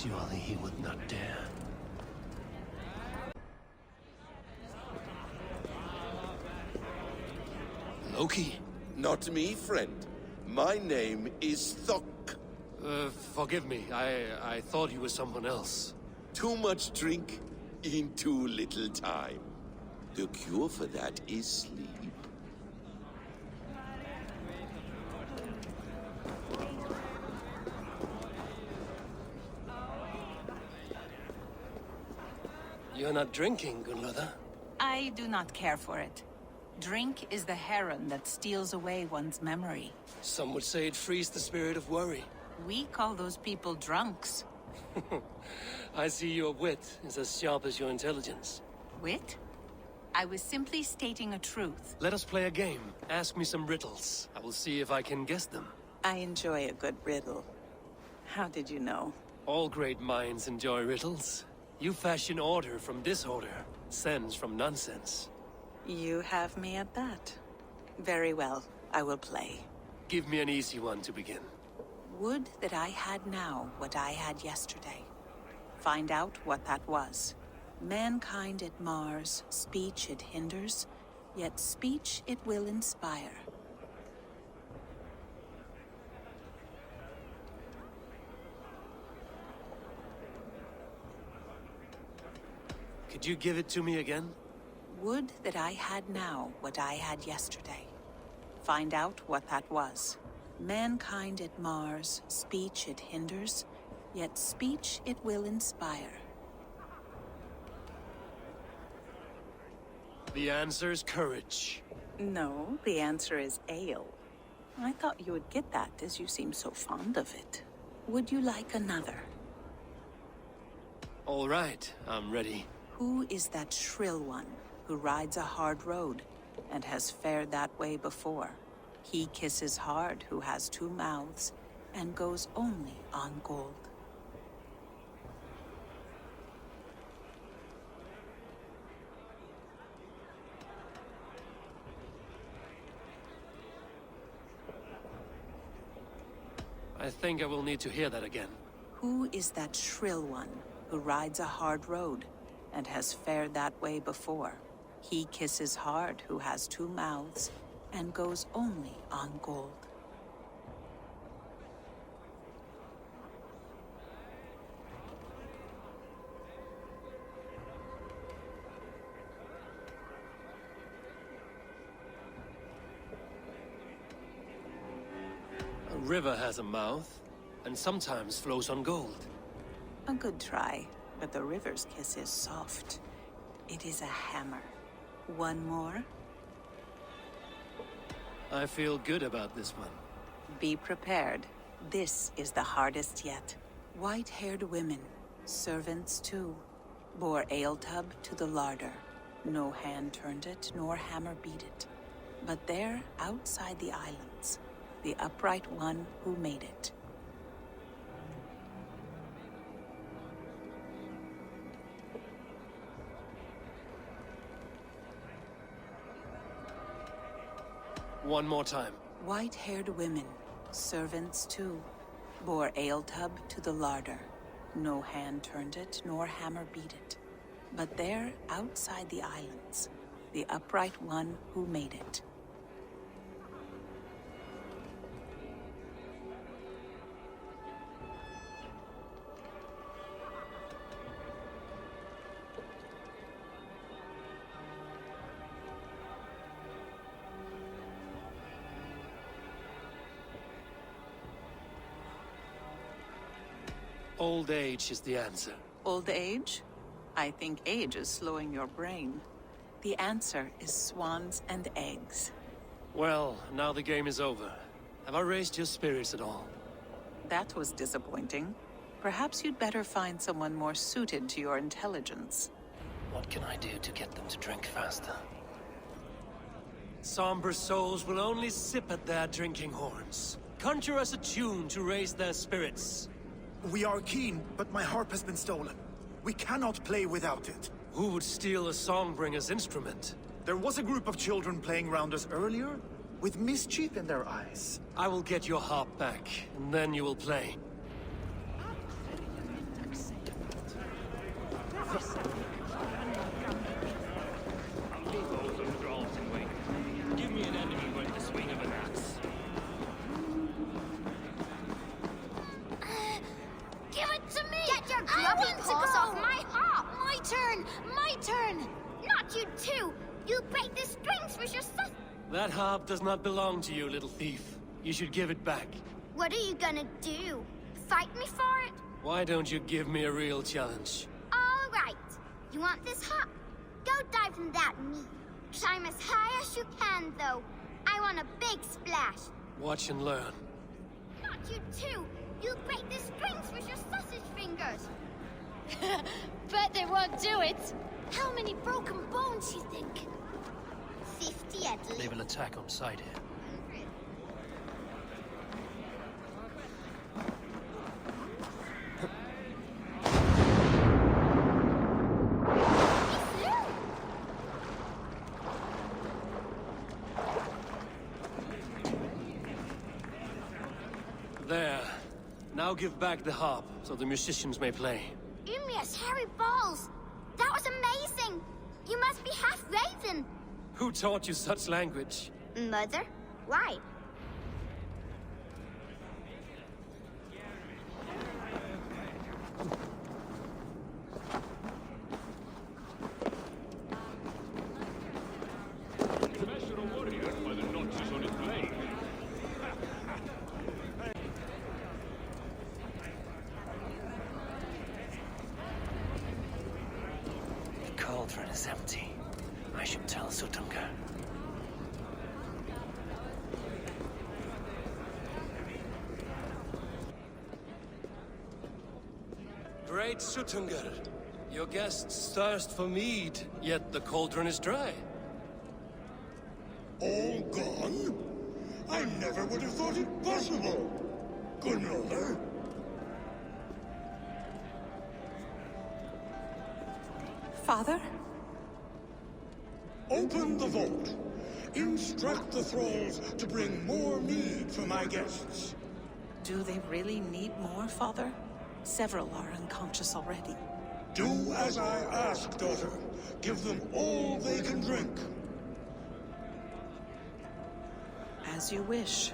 Surely he would not dare. Loki? Not me, friend. My name is Thok. Forgive me. I thought you were someone else. Too much drink in too little time. The cure for that is sleep. You're not drinking, Gunlother. I do not care for it. Drink is the heron that steals away one's memory. Some would say it frees the spirit of worry. We call those people drunks. I see your wit is as sharp as your intelligence. Wit? I was simply stating a truth. Let us play a game. Ask me some riddles. I will see if I can guess them. I enjoy a good riddle. How did you know? All great minds enjoy riddles. You fashion order from disorder, sense from nonsense. You have me at that. Very well, I will play. Give me an easy one to begin. Would that I had now what I had yesterday. Find out what that was. Mankind it mars, speech it hinders, yet speech it will inspire. Could you give it to me again? Would that I had now what I had yesterday. Find out what that was. Mankind it mars, speech it hinders, yet speech it will inspire. The answer is courage. No, the answer is ale. I thought you would get that as you seem so fond of it. Would you like another? All right, I'm ready. Who is that shrill one who rides a hard road and has fared that way before? He kisses hard who has two mouths and goes only on gold. I think I will need to hear that again. Who is that shrill one who rides a hard road and has fared that way before? He kisses hard who has two mouths and goes only on gold. A river has a mouth, and sometimes flows on gold. A good try, but the river's kiss is soft. It is a hammer. One more? I feel good about this one. Be prepared. This is the hardest yet. White-haired women, servants too, bore ale tub to the larder. No hand turned it, nor hammer beat it. But there, outside the islands, the upright one who made it. One more time. White-haired women, servants too, bore ale tub to the larder. No hand turned it, nor hammer beat it. But there, outside the islands, the upright one who made it. Old age is the answer. Old age? I think age is slowing your brain. The answer is swans and eggs. Well, now the game is over. Have I raised your spirits at all? That was disappointing. Perhaps you'd better find someone more suited to your intelligence. What can I do to get them to drink faster? Somber souls will only sip at their drinking horns. Conjure us a tune to raise their spirits. We are keen, but my harp has been stolen. We cannot play without it. Who would steal a songbringer's instrument? There was a group of children playing round us earlier, with mischief in their eyes. I will get your harp back, and then you will play. You break the strings with your stuff. That harp does not belong to you, little thief. You should give it back. What are you gonna do? Fight me for it? Why don't you give me a real challenge? All right. You want this hop? Go dive in that meat. Climb as high as you can, though. I want a big splash. Watch and learn. Not you too. You break the strings with your sausage fingers. Bet they won't do it. How many broken bones, you think? 50 at least. They will attack on sight here. 100. There. Now give back the harp, so the musicians may play. Ymria's hairy balls. That was amazing. You must be half raven. Who taught you such language? Mother? Why? Measure a warrior by the notches on his blade. The cauldron is empty. I should tell Sutunga. Great Sutunga, your guests thirst for mead, yet the cauldron is dry. All gone? I never would have thought it possible. Gunrother? Father? Open the vault. Instruct the thralls to bring more mead for my guests. Do they really need more, Father? Several are unconscious already. Do as I ask, daughter. Give them all they can drink. As you wish.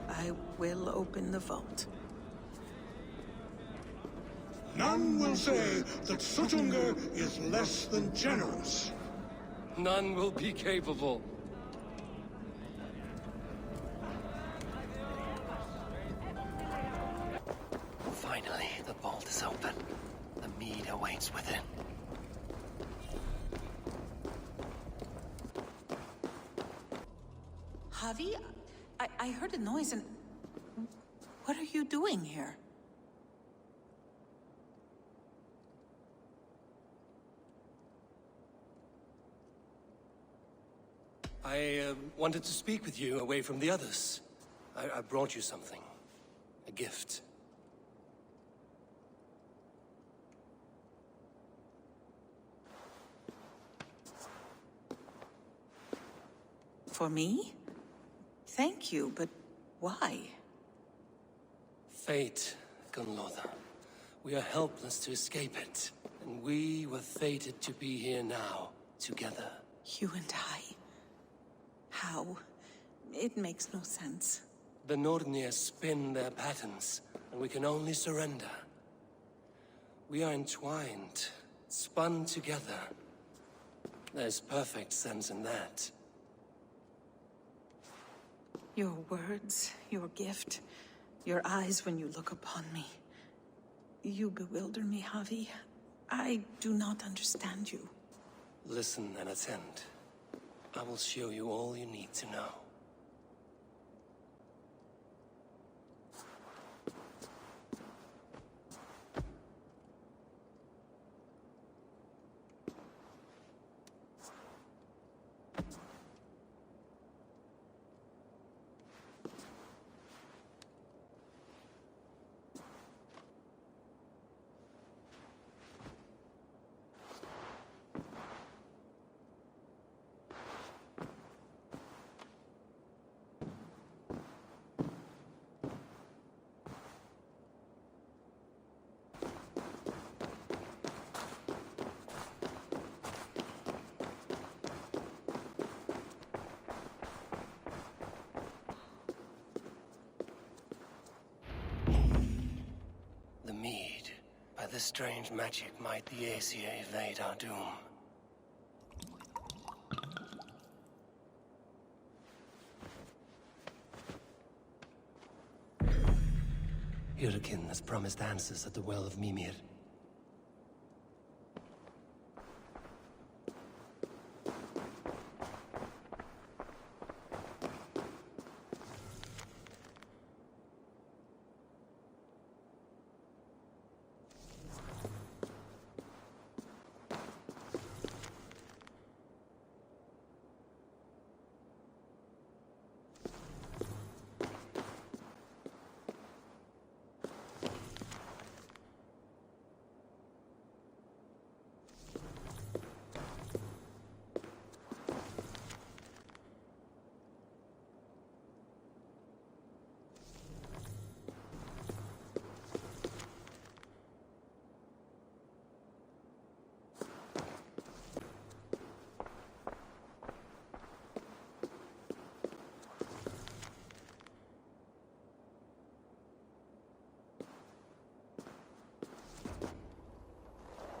I will open the vault. None will say that Sutunga is less than generous. None will be capable. Finally, the vault is open. The mead awaits within. Javi, I heard a noise and... What are you doing here? I wanted to speak with you away from the others. I brought you something. A gift. For me? Thank you, but why? Fate, Gunlotha. We are helpless to escape it. And we were fated to be here now, together. You and I? How? It makes no sense. The Nornir spin their patterns, and we can only surrender. We are entwined, spun together. There's perfect sense in that. Your words, your gift, your eyes when you look upon me. You bewilder me, Javi. I do not understand you. Listen and attend. I will show you all you need to know. The mead. By this strange magic might the Aesir evade our doom. Yrkin has promised answers at the Well of Mimir.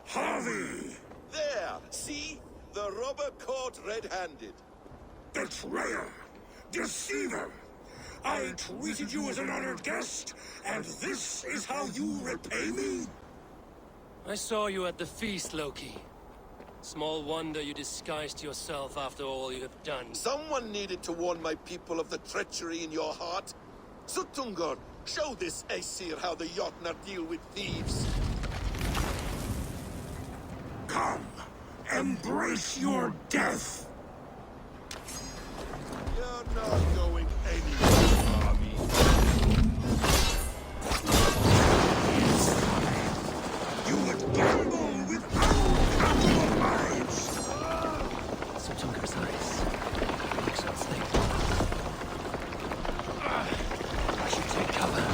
Harvey! There! See? The robber caught red-handed. Betrayer! Deceiver! I treated you as an honored guest, and this is how you repay me? I saw you at the feast, Loki. Small wonder you disguised yourself after all you have done. Someone needed to warn my people of the treachery in your heart. Suttungr, show this Aesir how the Jotnar deal with thieves. Come, embrace your death! You're not going anywhere, Harvey. You would gamble with uncountable lives! Sutungar's eyes. Actions they... I should take cover.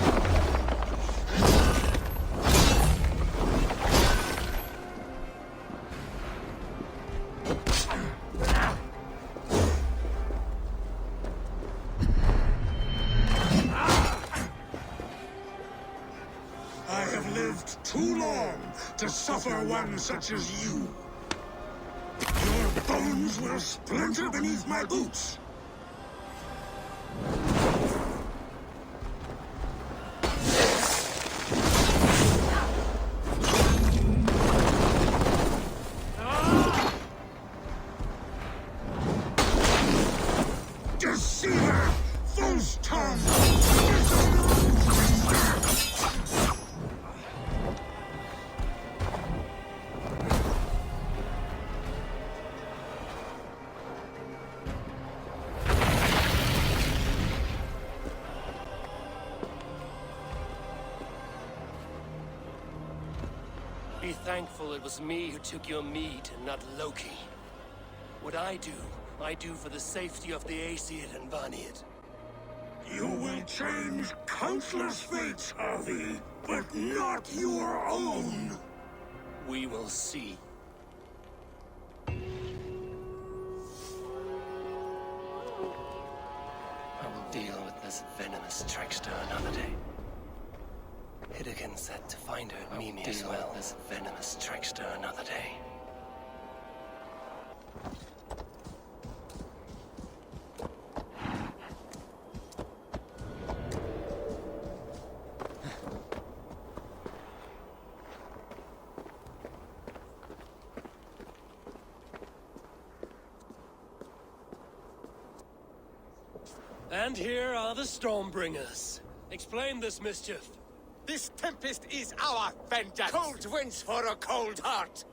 Too long to suffer one such as you. Your bones will splinter beneath my boots. Deceiver! False tongue! Be thankful it was me who took your meat and not Loki. What I do for the safety of the Aesir and Vanir. You will change countless fates, Harvey, but not your own. We will see. I will deal with this venomous trickster another day. Hidekin said to find her at Mimi as well. This venomous trickster another day. And here are the Stormbringers. Explain this mischief. This tempest is our vengeance! Cold winds for a cold heart!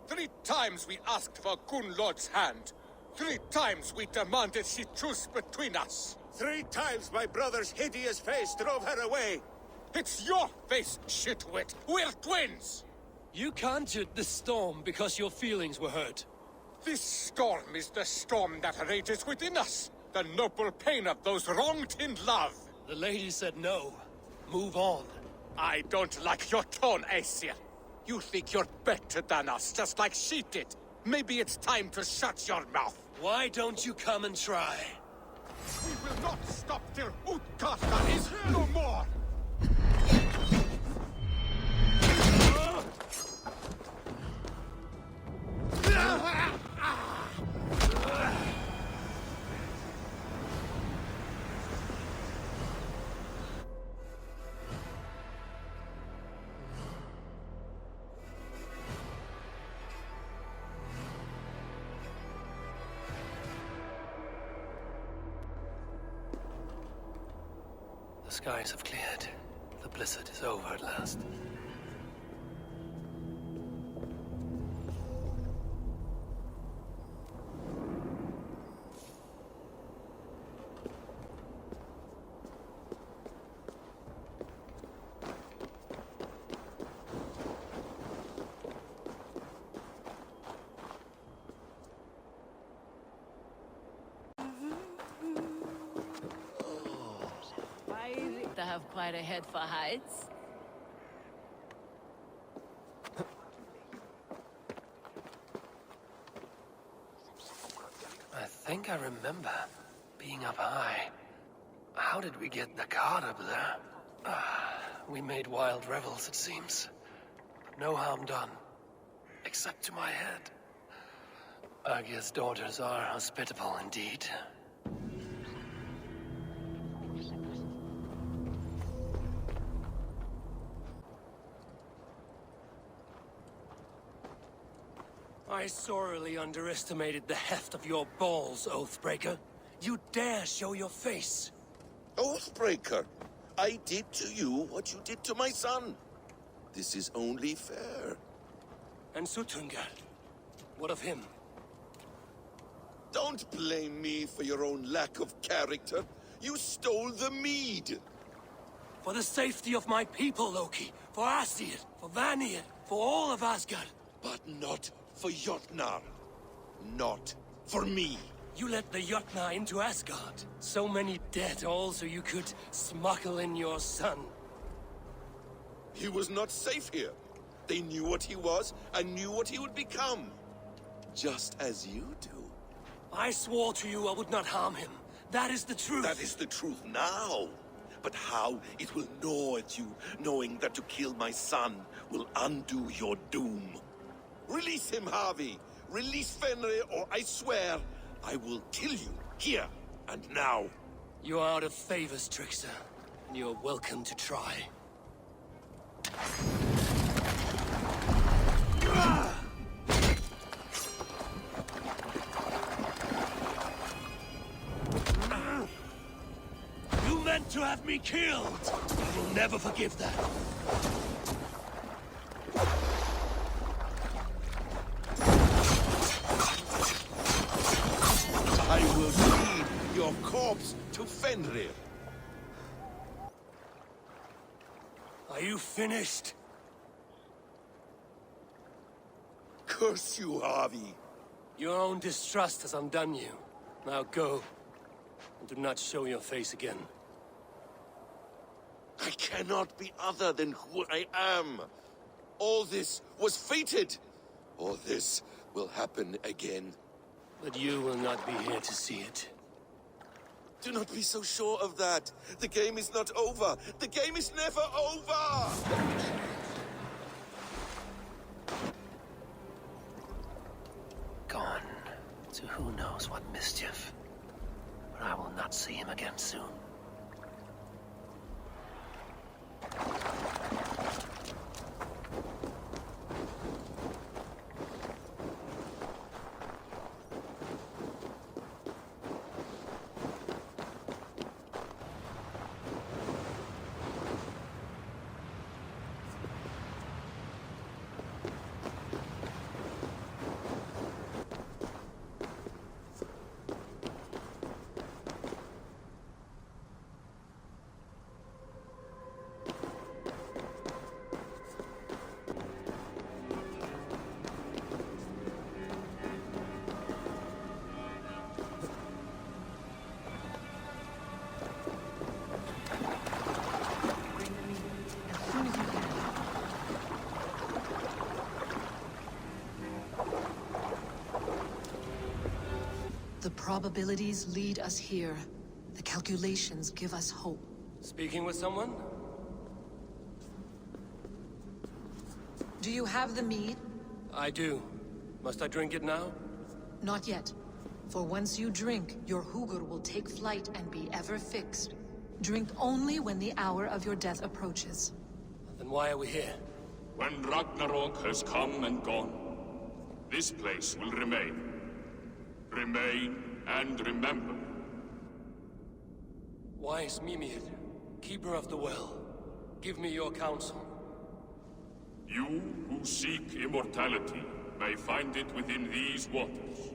3 times we asked for Gunnlod's hand. 3 times we demanded she truce between us. 3 times my brother's hideous face drove her away. It's your face, shitwit! We're twins! You conjured the storm because your feelings were hurt. This storm is the storm that rages within us. The noble pain of those wronged in love. The lady said no. Move on. I don't like your tone, Aesir. You think you're better than us, just like she did. Maybe it's time to shut your mouth. Why don't you come and try? We will not stop till Utgarda is no more! skies have cleared. The blizzard is over at last. They have quite a head for heights. I think I remember being up high. How did we get the cart up there? We made wild revels, it seems. But no harm done. Except to my head. Aegir's daughters are hospitable indeed. I sorely underestimated the heft of your balls, Oathbreaker. You dare show your face! Oathbreaker, I did to you what you did to my son. This is only fair. And Sutungar? What of him? Don't blame me for your own lack of character. You stole the mead. For the safety of my people, Loki. For Aesir, for Vanir, for all of Asgard. But not for Jotnar. Not for me. You let the Jotnar into Asgard. So many dead, all so you could smuggle in your son. He was not safe here. They knew what he was and knew what he would become. Just as you do. I swore to you I would not harm him. That is the truth. That is the truth now. But how it will gnaw at you, knowing that to kill my son will undo your doom. Release him, Harvey. Release Fenrir, or I swear, I will kill you, here and now. You are out of favors, trickster. And you're welcome to try. You meant to have me killed! I will never forgive that. I will feed your corpse to Fenrir. Are you finished? Curse you, Harvey. Your own distrust has undone you. Now go. And do not show your face again. I cannot be other than who I am. All this was fated. All this will happen again. But you will not be here to see it. Do not be so sure of that. The game is not over. The game is never over! Gone to who knows what mischief. But I will not see him again soon. The probabilities lead us here. The calculations give us hope. Speaking with someone? Do you have the mead? I do. Must I drink it now? Not yet. For once you drink, your Hugur will take flight and be ever fixed. Drink only when the hour of your death approaches. Then why are we here? When Ragnarok has come and gone, this place will remain. Remain and remember. Why is Mimir? Keeper of the Well, give me your counsel. You who seek immortality may find it within these waters.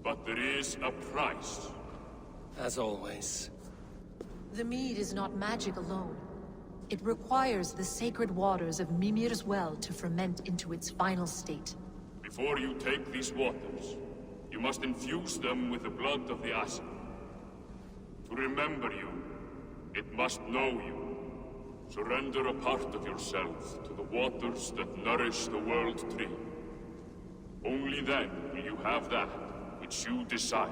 But there is a price. As always. The mead is not magic alone. It requires the sacred waters of Mimir's well to ferment into its final state. Before you take these waters, you must infuse them with the blood of the Ashen. To remember you, it must know you. Surrender a part of yourself to the waters that nourish the World Tree. Only then will you have that which you desire.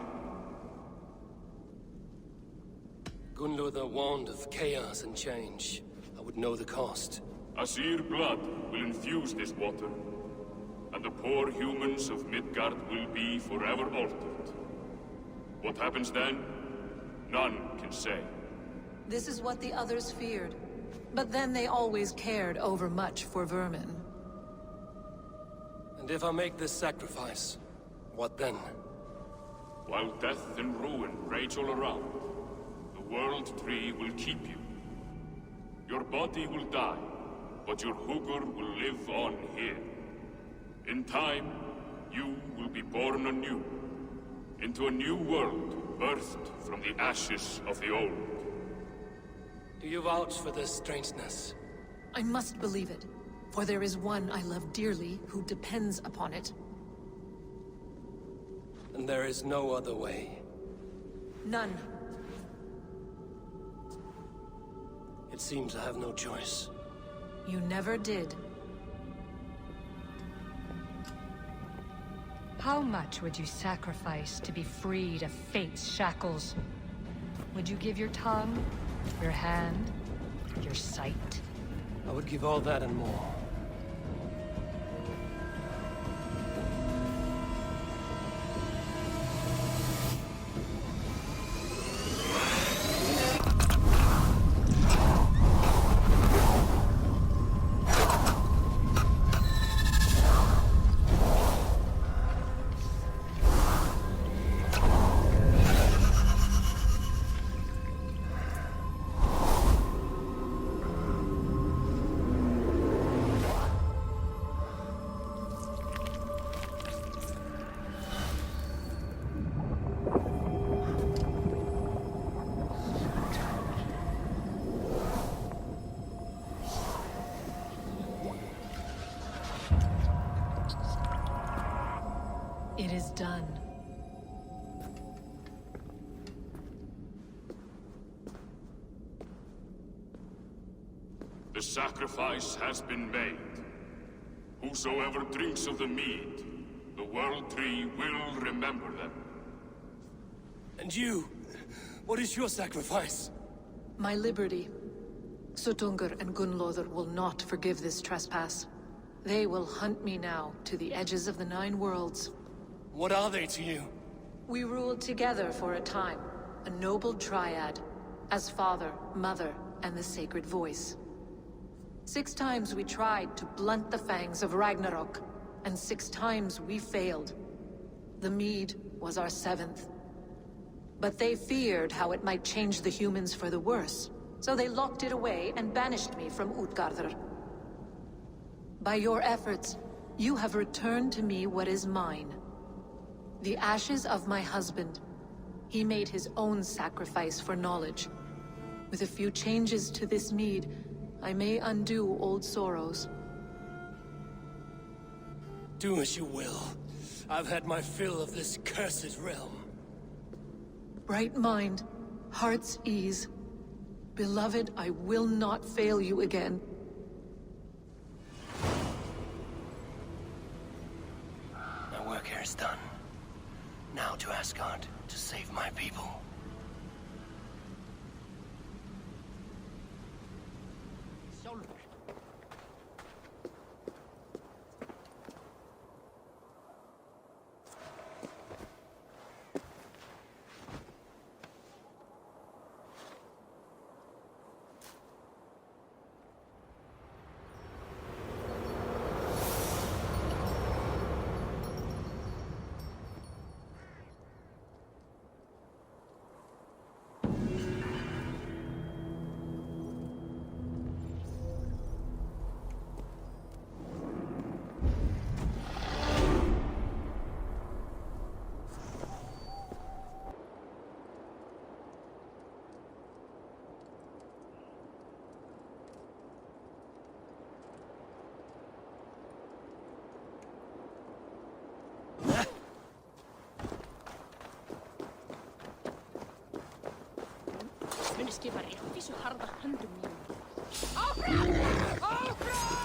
Gunlother warned of chaos and change. I would know the cost. Asir blood will infuse this water, and the poor humans of Midgard will be forever altered. What happens then? None can say. This is what the others feared. But then they always cared overmuch for vermin. And if I make this sacrifice, what then? While death and ruin rage all around, the World Tree will keep you. Your body will die, but your Hugur will live on here. In time, you will be born anew, into a new world birthed from the ashes of the old. Do you vouch for this strangeness? I must believe it, for there is one I love dearly who depends upon it. And there is no other way. None. It seems I have no choice. You never did. How much would you sacrifice to be freed of fate's shackles? Would you give your tongue, your hand, your sight? I would give all that and more. It is done. The sacrifice has been made. Whosoever drinks of the mead, the World Tree will remember them. And you? What is your sacrifice? My liberty. Suttungr and Gunlother will not forgive this trespass. They will hunt me now to the edges of the 9 worlds. What are they to you? We ruled together for a time, a noble triad, as father, mother, and the sacred voice. 6 times we tried to blunt the fangs of Ragnarok, and 6 times we failed. The mead was our 7th. But they feared how it might change the humans for the worse, so they locked it away and banished me from Utgardr. By your efforts, you have returned to me what is mine. The ashes of my husband. He made his own sacrifice for knowledge. With a few changes to this mead, I may undo old sorrows. Do as you will. I've had my fill of this cursed realm. Bright mind, heart's ease. Beloved, I will not fail you again. My work here is done. Now to Asgard, to save my people. Munskipari, vissu harða höndum mín. Áfram! Áfram!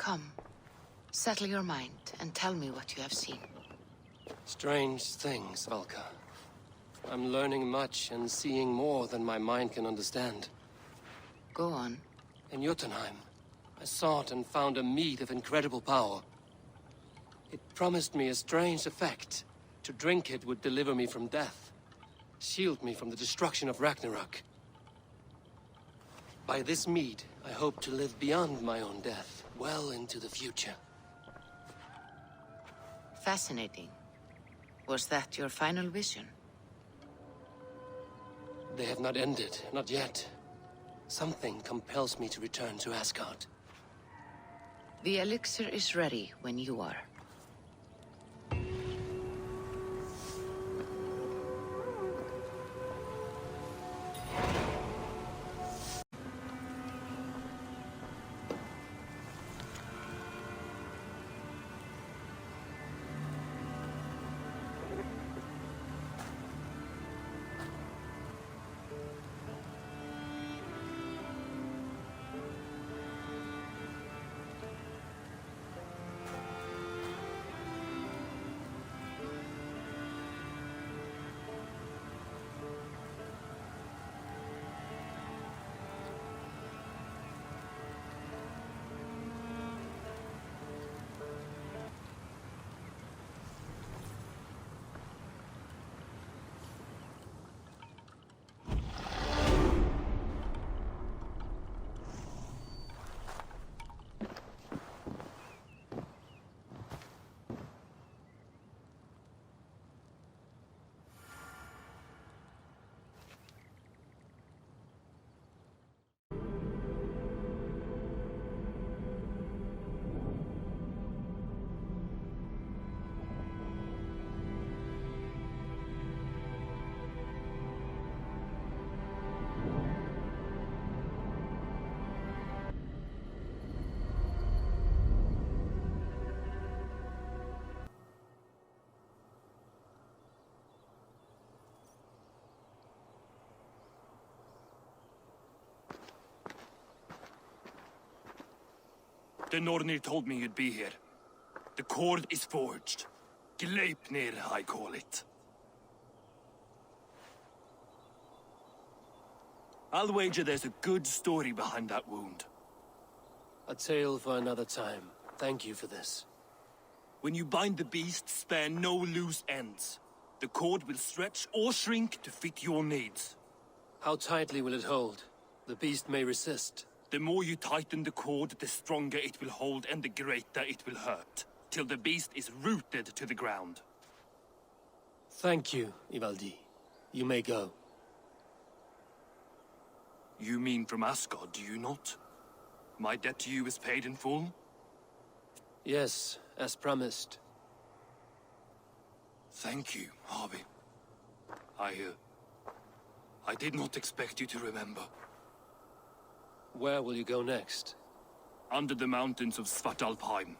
Come, settle your mind and tell me what you have seen. Strange things, Valka. I'm learning much and seeing more than my mind can understand. Go on. In Jotunheim, I sought and found a mead of incredible power. It promised me a strange effect. To drink it would deliver me from death, shield me from the destruction of Ragnarok. By this mead, I hope to live beyond my own death, well into the future. Fascinating. Was that your final vision? They have not ended, not yet. Something compels me to return to Asgard. The elixir is ready when you are. The Nornir told me you'd be here. The cord is forged. Gleipnir, I call it. I'll wager there's a good story behind that wound. A tale for another time. Thank you for this. When you bind the beast, spare no loose ends. The cord will stretch or shrink to fit your needs. How tightly will it hold? The beast may resist. The more you tighten the cord, the stronger it will hold and the greater it will hurt. Till the beast is rooted to the ground. Thank you, Ivaldi. You may go. You mean from Asgard, do you not? My debt to you is paid in full? Yes, as promised. Thank you, Harvey. I did not expect you to remember. Where will you go next? Under the mountains of Svartalfheim.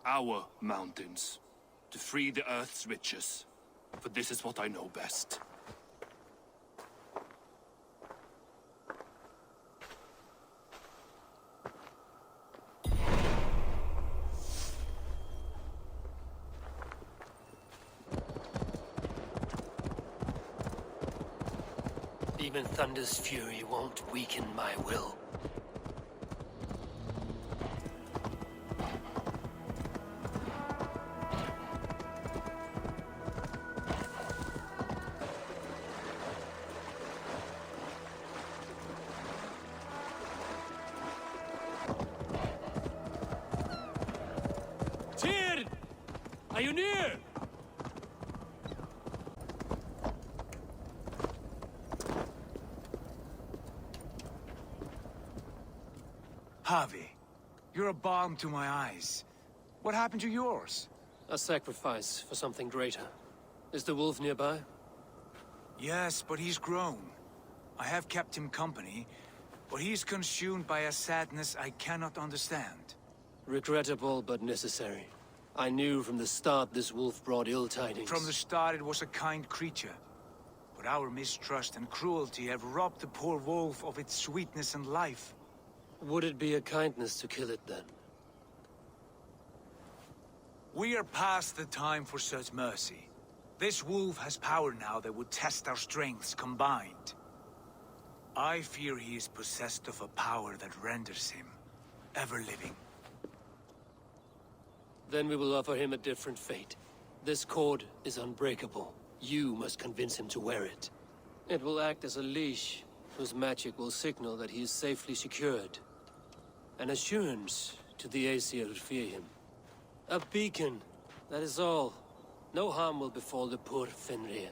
Our mountains. To free the Earth's riches. For this is what I know best. Even Thunder's fury won't weaken my will. Tyr! Are you near? Harvey, you're a balm to my eyes. What happened to yours? A sacrifice for something greater. Is the wolf nearby? Yes, but he's grown. I have kept him company, but he's consumed by a sadness I cannot understand. Regrettable, but necessary. I knew from the start this wolf brought ill tidings. From the start it was a kind creature. But our mistrust and cruelty have robbed the poor wolf of its sweetness and life. Would it be a kindness to kill it, then? We are past the time for such mercy. This wolf has power now that would test our strengths combined. I fear he is possessed of a power that renders him ever-living. Then we will offer him a different fate. This cord is unbreakable. You must convince him to wear it. It will act as a leash, whose magic will signal that he is safely secured. An assurance to the Aesir who fear him. A beacon, that is all. No harm will befall the poor Fenrir.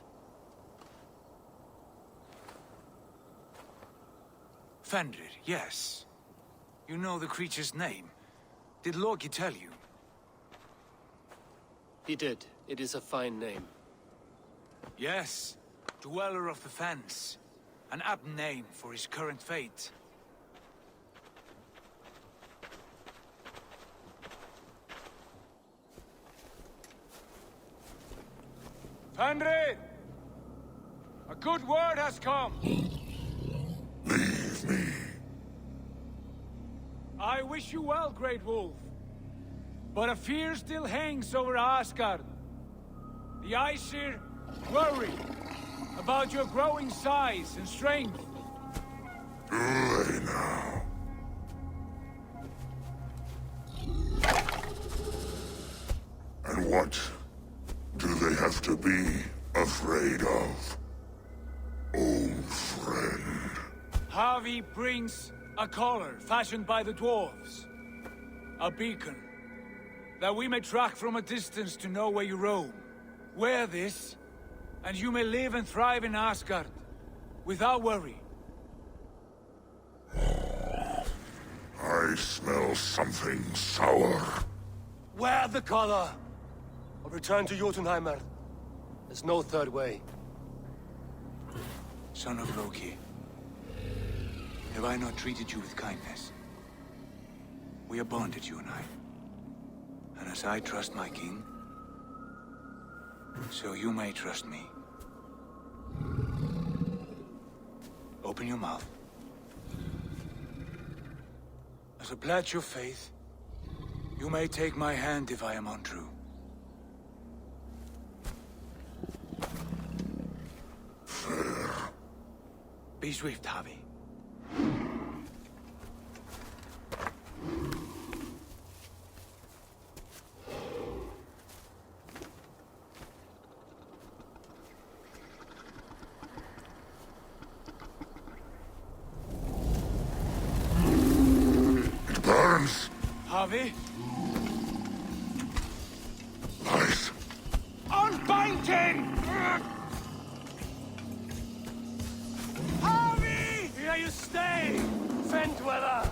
Fenrir, yes. You know the creature's name. Did Loki tell you? He did. It is a fine name. Yes. Dweller of the Fens. An apt name for his current fate. Fenrir! A good word has come! Leave me. I wish you well, Great Wolf. But a fear still hangs over Asgard. The Aesir worry about your growing size and strength. Do they now? And what do they have to be afraid of? Old friend. Harvey brings a collar fashioned by the dwarves. A beacon. That we may track from a distance to know where you roam. Wear this, and you may live and thrive in Asgard, without worry. I smell something sour. Wear the collar! Or return to Jotunheimer. There's no third way. Son of Loki, have I not treated you with kindness? We are bonded, you and I. And as I trust my king, so you may trust me. Open your mouth. As a pledge of faith, You may take my hand if I am untrue. Be swift, Javi. It burns! Javi? Lies! Unbind him! Javi! Here you stay, Fen Dweller!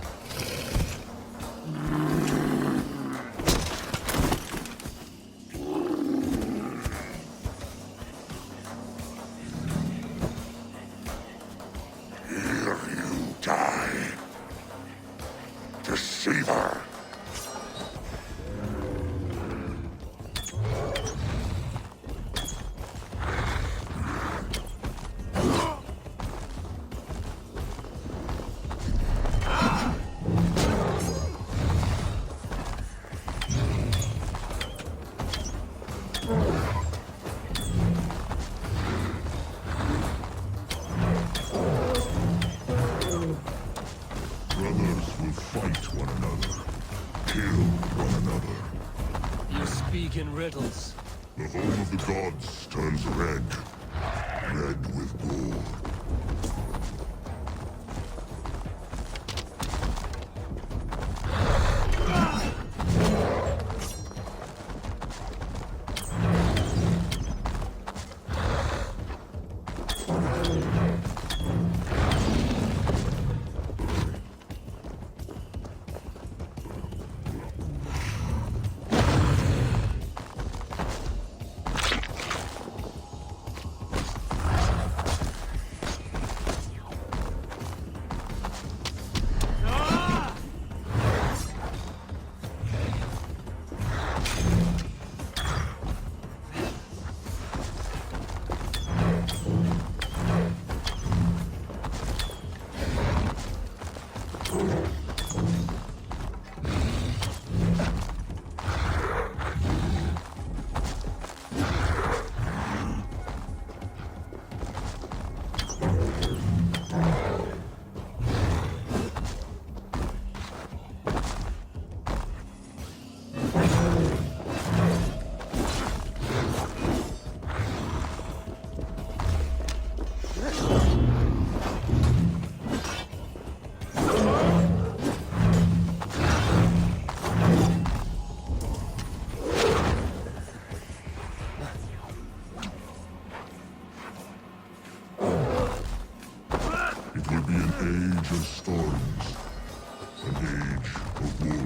Here you die. Deceiver! Brothers will fight one another, kill one another. You speak in riddles. The home of the gods turns red, red with gore. It will be an age of storms, an age of war.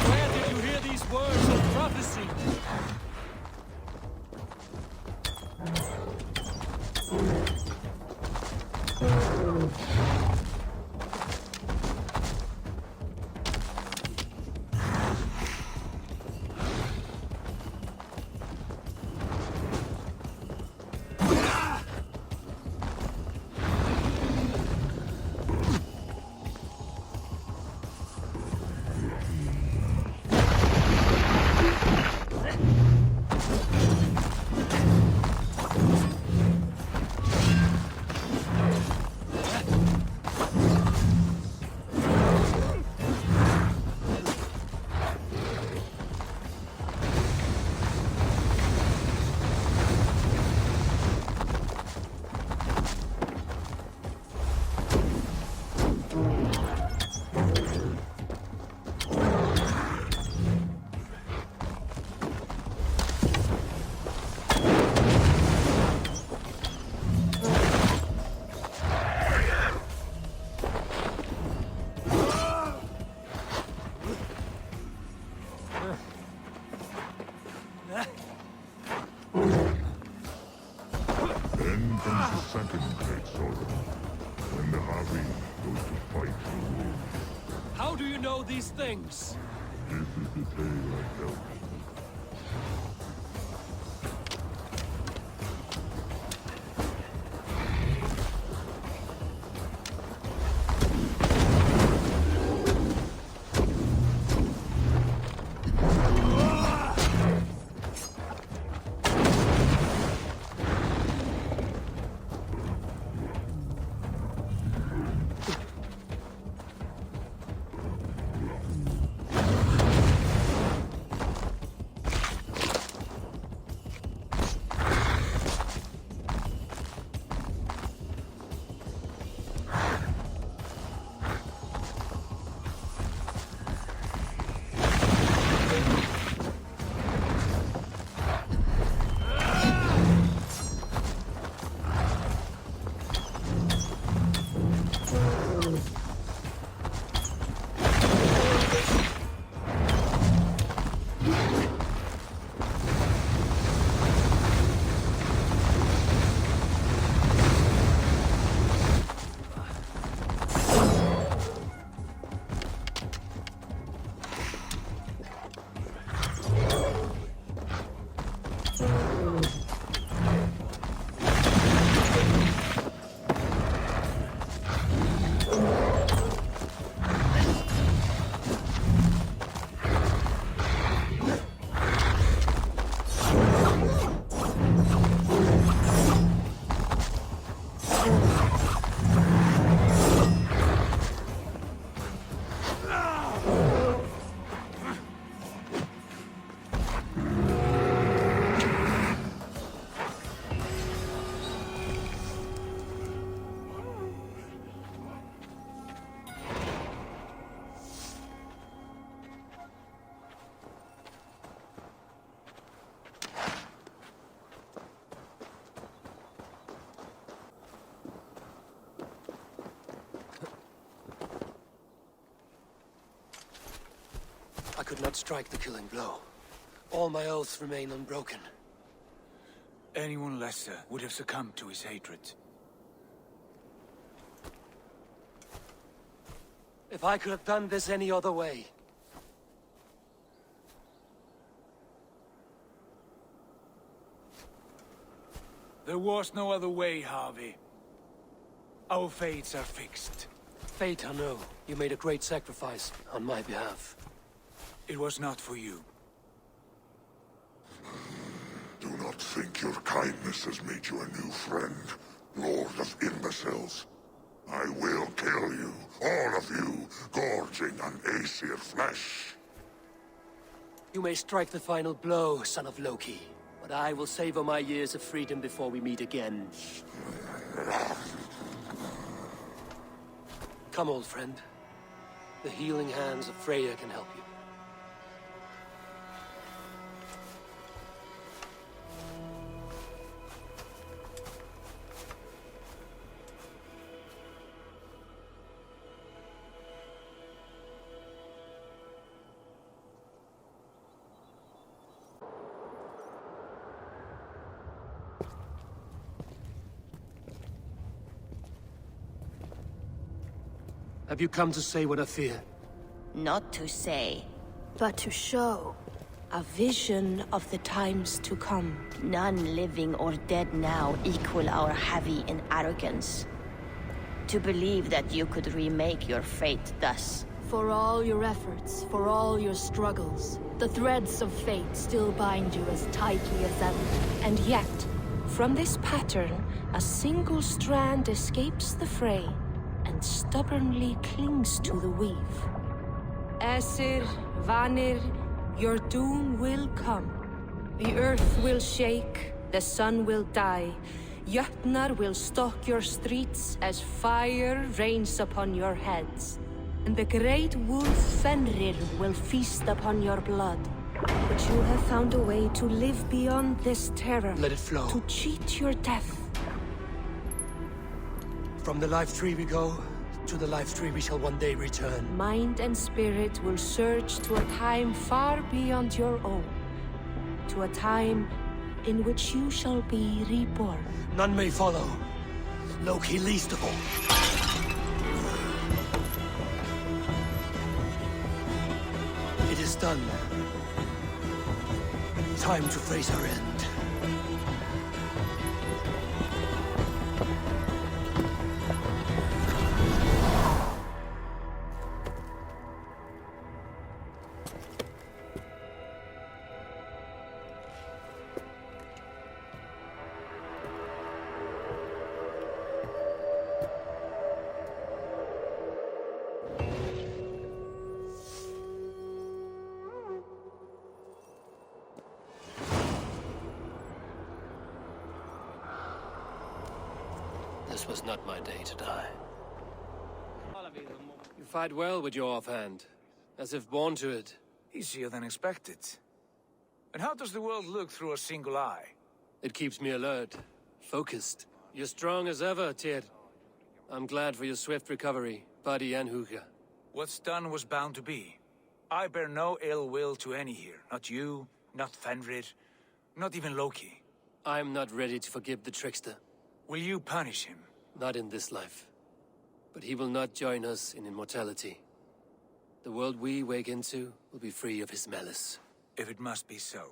Where did you hear these words of prophecy? Then comes the second great sorrow, when the Javi goes to fight for war. How do you know these things? This is the tale I tell. could not strike the killing blow. All my oaths remain unbroken. Anyone lesser would have succumbed to his hatred. If I could have done this any other way. There was no other way, Harvey. Our fates are fixed. Fate, I know. You made a great sacrifice on my behalf. It was not for you. Do not think your kindness has made you a new friend, Lord of Imbeciles. I will kill you, all of you, gorging on Aesir flesh. You may strike the final blow, son of Loki. But I will savor my years of freedom before we meet again. Come, old friend. The healing hands of Freya can help you. Have you come to say what I fear? Not to say, but to show. A vision of the times to come. None living or dead now equal our heavy in arrogance. To believe that you could remake your fate thus. For all your efforts, for all your struggles, the threads of fate still bind you as tightly as ever. And yet, from this pattern, a single strand escapes the fray and stubbornly clings to the weave. Aesir, Vanir, your doom will come. The earth will shake, the sun will die. Jötnar will stalk your streets as fire rains upon your heads. And the great wolf Fenrir will feast upon your blood. But you have found a way to live beyond this terror. Let it flow. To cheat your death. From the life tree we go, to the life tree we shall one day return. Mind and spirit will surge to a time far beyond your own. To a time in which you shall be reborn. None may follow. Loki least of all. It is done. Time to face our end. This was not my day to die. You fight well with your offhand, as if born to it. Easier than expected. And how does the world look through a single eye? It keeps me alert, focused. You're strong as ever, Tyr. I'm glad for your swift recovery, Buddy and Huga. What's done was bound to be. I bear no ill will to any here. Not you, not Fenrir, not even Loki. I'm not ready to forgive the trickster. Will you punish him? Not in this life. But he will not join us in immortality. The world we wake into will be free of his malice. If it must be so.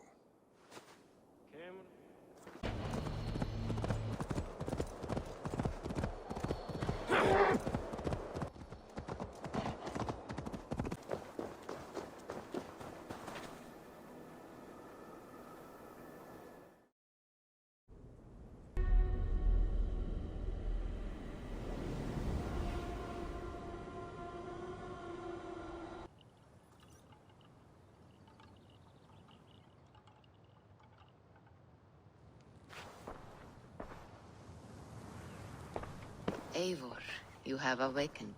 Eivor, you have awakened.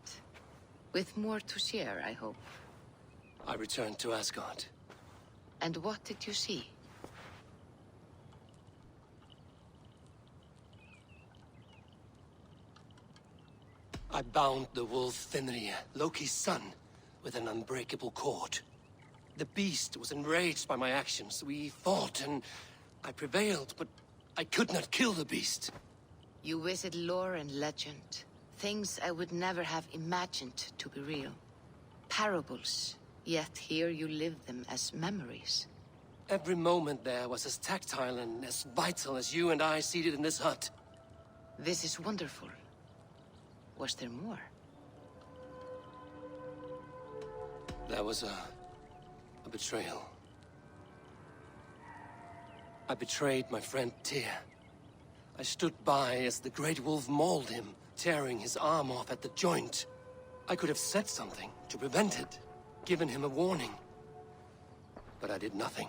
With more to share, I hope. I returned to Asgard. And what did you see? I bound the wolf Fenrir, Loki's son, with an unbreakable cord. The beast was enraged by my actions. We fought, and I prevailed, but I could not kill the beast. You visit lore and legend. Things I would never have imagined to be real. Parables, yet here you live them as memories. Every moment there was as tactile and as vital as you and I seated in this hut. This is wonderful. Was there more? There was a betrayal. I betrayed my friend Tyr. I stood by as the Great Wolf mauled him, tearing his arm off at the joint. I could have said something to prevent it, given him a warning. But I did nothing.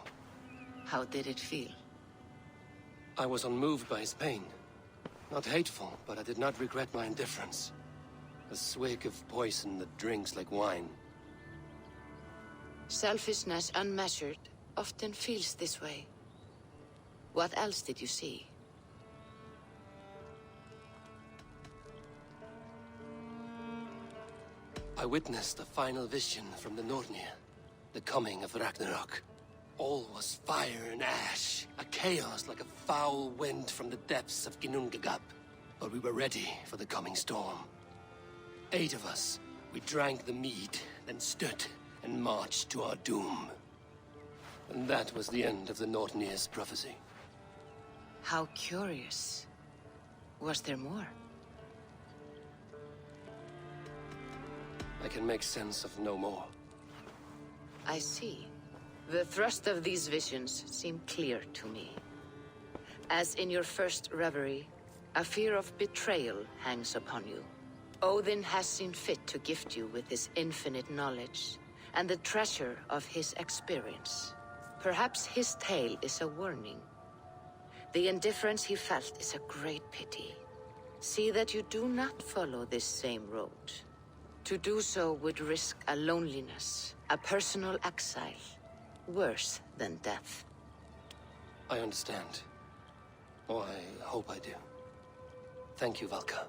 How did it feel? I was unmoved by his pain. Not hateful, but I did not regret my indifference. A swig of poison that drinks like wine. Selfishness unmeasured often feels this way. What else did you see? I witnessed a final vision from the Nornir. The coming of Ragnarok. All was fire and ash. A chaos like a foul wind from the depths of Ginnungagap. But we were ready for the coming storm. 8 of us. We drank the mead, then stood and marched to our doom. And that was the end of the Nornir's prophecy. How curious. Was there more? I can make sense of no more. I see. The thrust of these visions seem clear to me. As in your first reverie, a fear of betrayal hangs upon you. Odin has seen fit to gift you with his infinite knowledge, and the treasure of his experience. Perhaps his tale is a warning. The indifference he felt is a great pity. See that you do not follow this same road. To do so would risk a loneliness, a personal exile, worse than death. I understand. Or I hope I do. Thank you, Valka.